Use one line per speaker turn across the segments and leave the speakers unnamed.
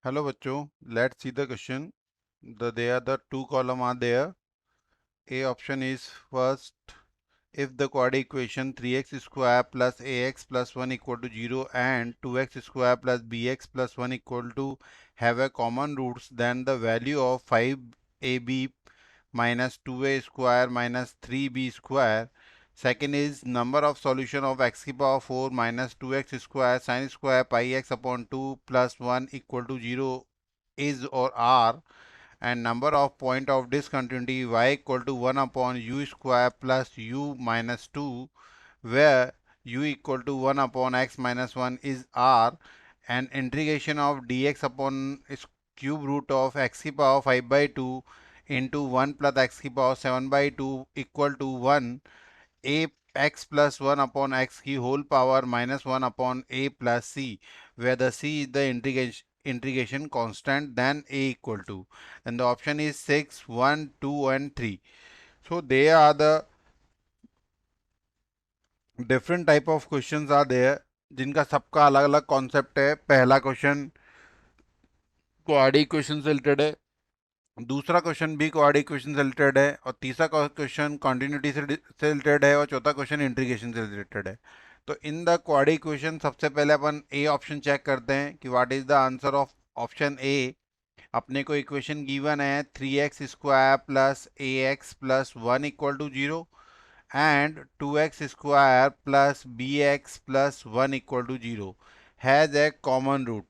Hello bachcho, let's see the question. The two column are there. A option is first, if the quadratic equation 3x square plus ax plus 1 equal to 0 and 2x square plus bx plus 1 equal to have a common roots, then the value of 5ab minus 2a square minus 3b square. Second is number of solution of x की power 4 minus 2x square sin square pi x upon 2 plus 1 equal to 0 is or are, and number of point of discontinuity y equal to 1 upon u square plus u minus 2, where u equal to 1 upon x minus 1 is r, and integration of dx upon cube root of x की power 5 by 2 into 1 plus x की power 7 by 2 equal to 1, a x plus 1 upon x की whole power minus 1 upon a plus c, where the c is the integration constant, then a equal to, and the option is 6, 1, 2 and 3. So they are the different type of questions are there जिनका सबका अलग अलग concept है. पहला question quadratic equation से related है, दूसरा question भी क्वाड्रेटिक इक्वेशन से रिलेटेड है, और तीसरा क्वेश्चन कॉन्टिन्यूटी से रिलेटेड है, और चौथा क्वेश्चन इंटीग्रेशन से रिलेटेड है. तो इन द क्वाड्रेटिक इक्वेशन सबसे पहले अपन ए ऑप्शन चेक करते हैं कि what is the answer of option A. अपने को इक्वेशन गिवन है 3x square plus a x plus 1 equal to 0 and 2x square plus bx plus 1 equal to 0 has a common root.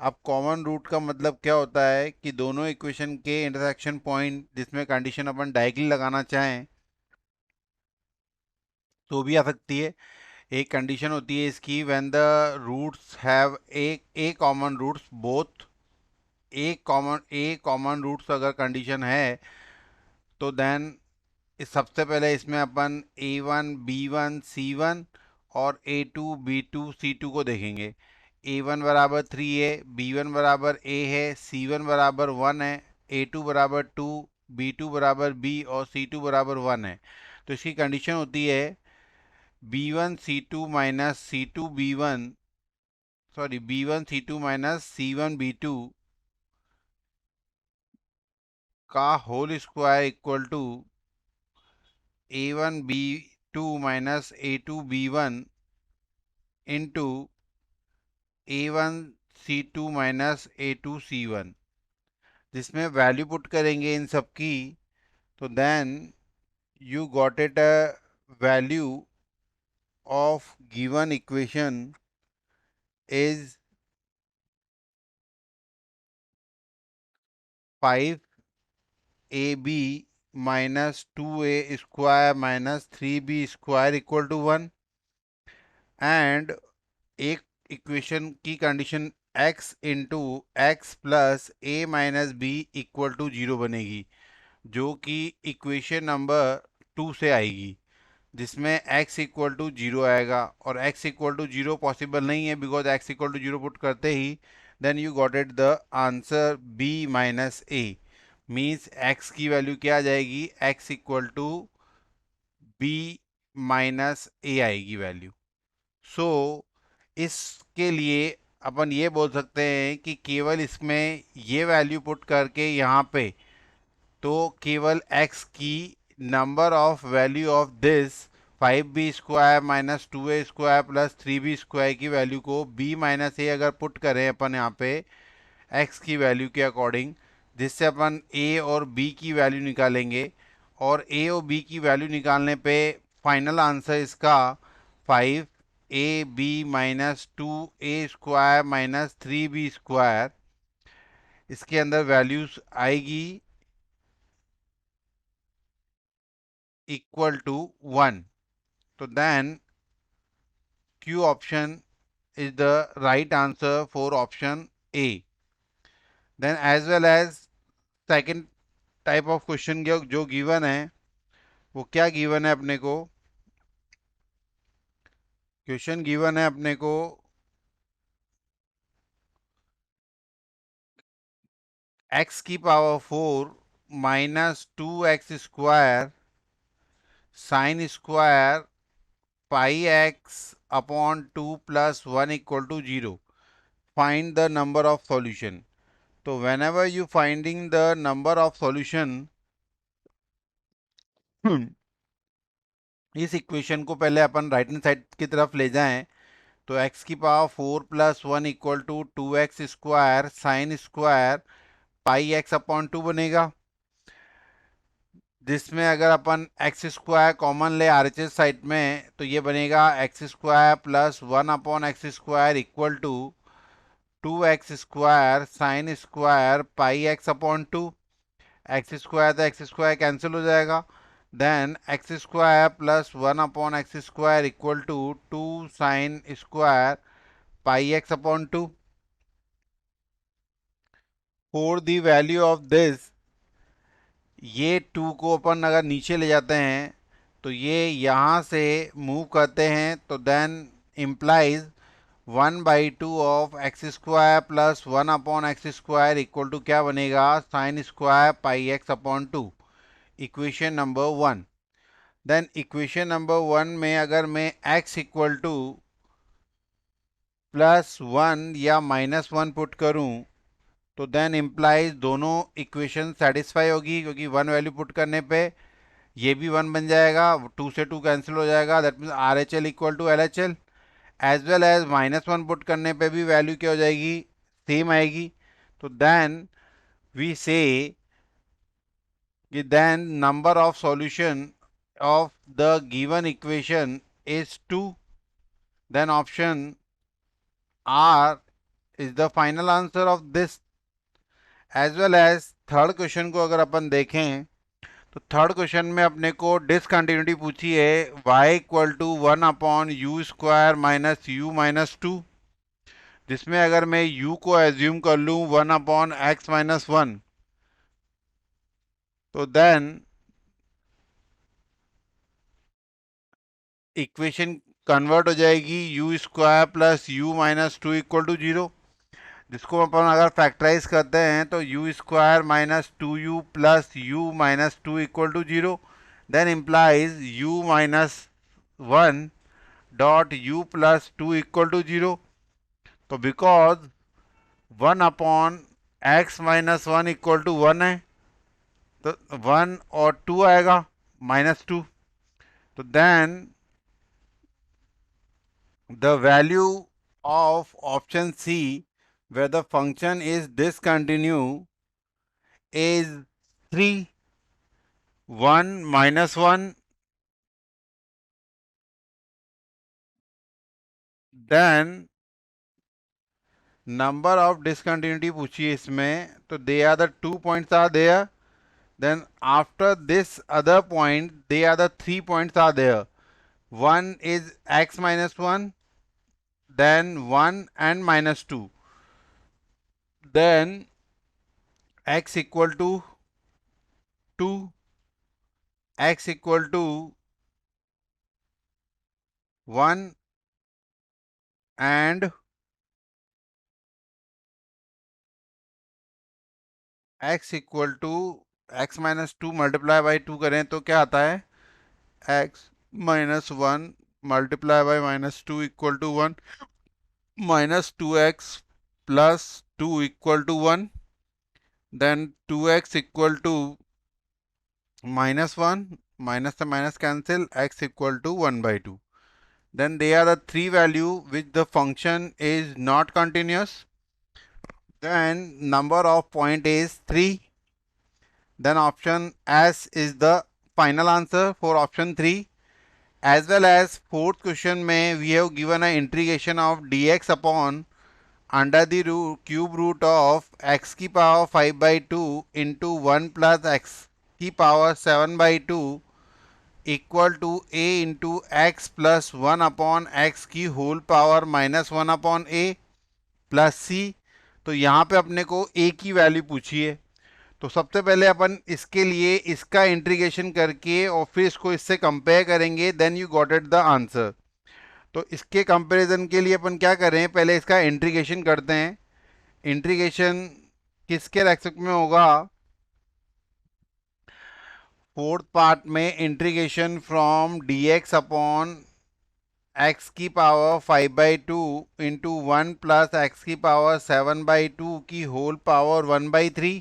अब common root का मतलब क्या होता है कि दोनों इक्वेशन के इंटरसेक्शन पॉइंट जिसमें कंडीशन अपन डायरेक्टली लगाना चाहें तो भी आ सकती है. एक कंडीशन होती है इसकी when the roots have a common roots both, a common roots अगर कंडीशन है तो देन सबसे पहले इसमें अपन a1 b1 c1 और a2 b2 c2 को देखेंगे. a1 बराबर 3 है, b1 बराबर a है, c1 बराबर 1 है, a2 बराबर 2, b2 बराबर b और c2 बराबर 1 है. तो इसकी कंडीशन होती है b1 c2 minus c2 b1, sorry b1 c2 minus c1 b2 का whole square equal to a1 b2 minus a2 b1 into a1 c2 minus a2 c1, जिसमें वैल्यू पुट करेंगे इन सब की. तो then you got it a value of given equation is 5ab minus 2a square minus 3b square equal to 1, and एक equation की condition x into x plus a minus b equal to 0 बनेगी, जो कि equation number 2 से आएगी, जिसमें x equal to 0 आएगा. और x इक्वल टू 0 पॉसिबल नहीं है because x equal to 0 put करते ही then you got it the answer b minus a. Means x की वैल्यू क्या आ जाएगी, x equal to b minus a आएगी वैल्यू. सो इसके लिए अपन ये बोल सकते हैं कि केवल इसमें ये वैल्यू पुट करके यहाँ पे तो केवल x की number of value of this 5b square minus 2a square plus 3b square की वैल्यू को b माइनस ए अगर पुट करें अपन यहाँ पे x की वैल्यू के अकॉर्डिंग, जिससे अपन a और b की वैल्यू निकालेंगे, और a और b की वैल्यू निकालने पे फाइनल आंसर इसका 5ab minus 2a square minus 3b square, इसके अंदर वैल्यूज आएगी equal to 1. So then Q option is the right answer for option A. Then as well as second type of question जो given है वो क्या given है अपने को, क्वेश्चन given है अपने को x की power 4 minus 2x square sine square pi x upon 2 plus 1 equal to 0. Find the number of solution. तो whenever you finding the number of solution इस इक्वेशन को पहले अपन राइट हैंड साइड की तरफ ले जाएं तो x की power 4 plus 1 equal to 2x square sine square pi x upon 2 बनेगा, जिसमें अगर अपन एक्स स्क्वायर कॉमन ले आरएचएस साइड में तो ये बनेगा x square plus 1 upon x square equal to 2x square sine square pi x upon 2। X square तो एक्स स्क्वायर कैंसिल हो जाएगा, then x square plus 1 upon x square equal to 2 sine square pi x upon 2। For the value of this, ये 2 को अपन अगर नीचे ले जाते हैं तो ये यहाँ से मूव करते हैं तो then implies 1/2 of x square plus 1 upon x square equal to क्या बनेगा sine square pi x upon 2, equation number 1। Then equation number 1 में अगर मैं x इक्वल टू +1 या -1 पुट करूं तो देन इम्प्लाइज दोनों इक्वेशन सेटिस्फाई होगी, क्योंकि 1 वैल्यू पुट करने पे ये भी 1 बन जाएगा, 2 से 2 कैंसिल हो जाएगा, that means R H L equal to L H L. As well as -1 put करने पे भी वैल्यू क्या हो जाएगी, सेम आएगी। तो then we say that then number of solution of the given equation is 2, then option R is the final answer of this. As well as third question को अगर अपन देखें तो थर्ड क्वेश्चन में अपने को डिसकंटिन्यूटी पूछी है y equal to 1 upon u square minus u minus 2, जिसमें अगर मैं u को एज्यूम कर लूँ 1 अपॉन एक्स माइनस 1 तो देन इक्वेशन कन्वर्ट हो जाएगी u square plus u minus 2 equal to 0, जिसको अपन अगर फैक्टराइज करते हैं तो u square minus 2u plus u minus 2 equal to 0, then implies u minus 1 dot u plus 2 equal to 0। तो because 1 upon x minus 1 equal to 1 है तो 1 और 2 आएगा -2, तो then the value of option C where the function is discontinue is 3, 1 minus 1, then number of discontinuity पूछी है इसमें तो they are the 2 points are there, then after this other point they are the 3 points are there, one is x minus 1, then 1 and -2, then x equal to 2, x equal to 1 and x equal to x minus 2 multiply by 2 करें तो क्या आता है x minus 1 multiply by -2 equal to 1, -2x plus 2 equal to 1, then 2x equal to -1, minus से minus cancel, x equal to 1/2, then they are the three value which the function is not continuous, then number of point is 3, then option S is the final answer for option 3। As well as fourth question में we have given a integration of dx upon under the cube root of x की power 5/2 into 1 plus x की power 7/2 equal to a into x plus 1 upon x की whole power -1 upon a plus c। तो यहाँ पे अपने को a की value पूछी है, तो सबसे पहले अपन इसके लिए इसका इंटीग्रेशन करके और फिर इसको इससे कंपेयर करेंगे, then you got it the answer. तो इसके कंपैरिजन के लिए अपन क्या करें, पहले इसका इंटीग्रेशन करते हैं। इंटीग्रेशन किसके रेस्पेक्ट में होगा, फोर्थ पार्ट में integration from dx upon x की पावर 5/2 इंटू 1 प्लस x की पावर 7/2 की होल पावर 1/3,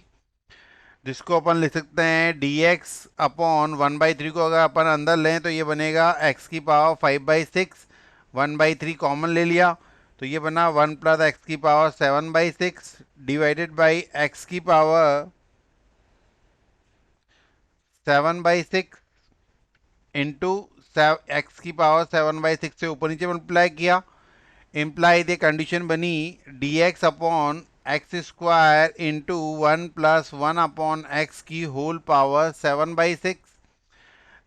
जिसको अपन लिख सकते हैं dx अपॉन 1/3 को अगर अपन अंदर लें तो ये बनेगा x की पावर 5/6, 1/3 कॉमन ले लिया तो ये बना 1 प्लस एक्स की पावर 7/6 डिवाइडेड बाई एक्स की पावर 7/6 इंटू एक्स की पावर 7/6 से ऊपर नीचे मल्टीप्लाई किया, इम्प्लाई द कंडीशन बनी dx upon x square into 1 plus 1 upon x की होल पावर 7/6,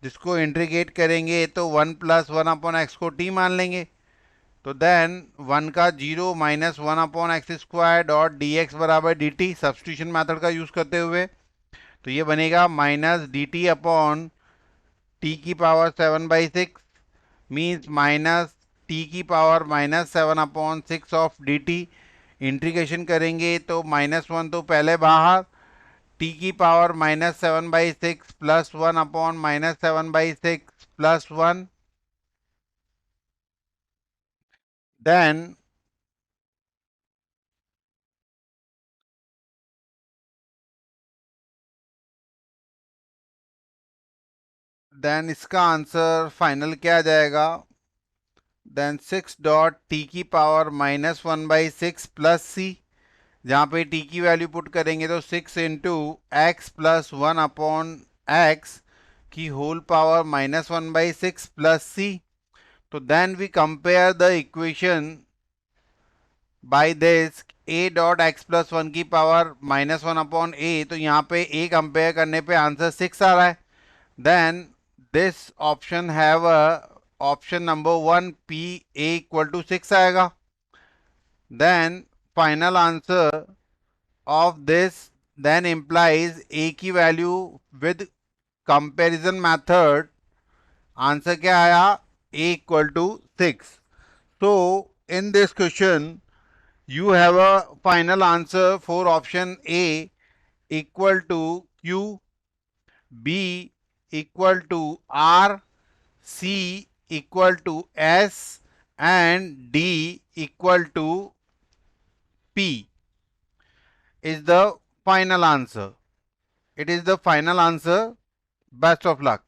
जिसको इंटीग्रेट करेंगे तो 1 प्लस 1 अपॉन एक्स को t मान लेंगे, तो देन 1 का 0 minus 1 upon x square dot D x बराबर डी टी, सब्सटीट्यूशन मेथड का यूज करते हुए तो ये बनेगा minus d t upon t की पावर 7/6 मीन्स माइनस टी की power -7/6 of d t. Integration करेंगे तो -1 तो पहले बाहर, टी की power -7/6 plus 1 upon -7/6 plus 1, then इसका आंसर फाइनल क्या आ जाएगा, देन 6 डॉट टी की पावर -1/6 प्लस सी, जहाँ पे टी की वैल्यू पुट करेंगे तो 6 into x plus 1 upon x की होल पावर -1/6 प्लस सी। तो then we compare the equation by this a dot x plus 1 की पावर -1 अपॉन ए, तो यहाँ पे a कंपेयर करने पे आंसर 6 आ रहा है, then this option have a option number 1 p a equal to 6 आएगा, then final answer of this then implies a की value with comparison method, answer क्या आया a equal to 6. So in this question you have a final answer for option A equal to q, b equal to r, C equal to S and D equal to P is the final answer. It is the final answer. Best of luck.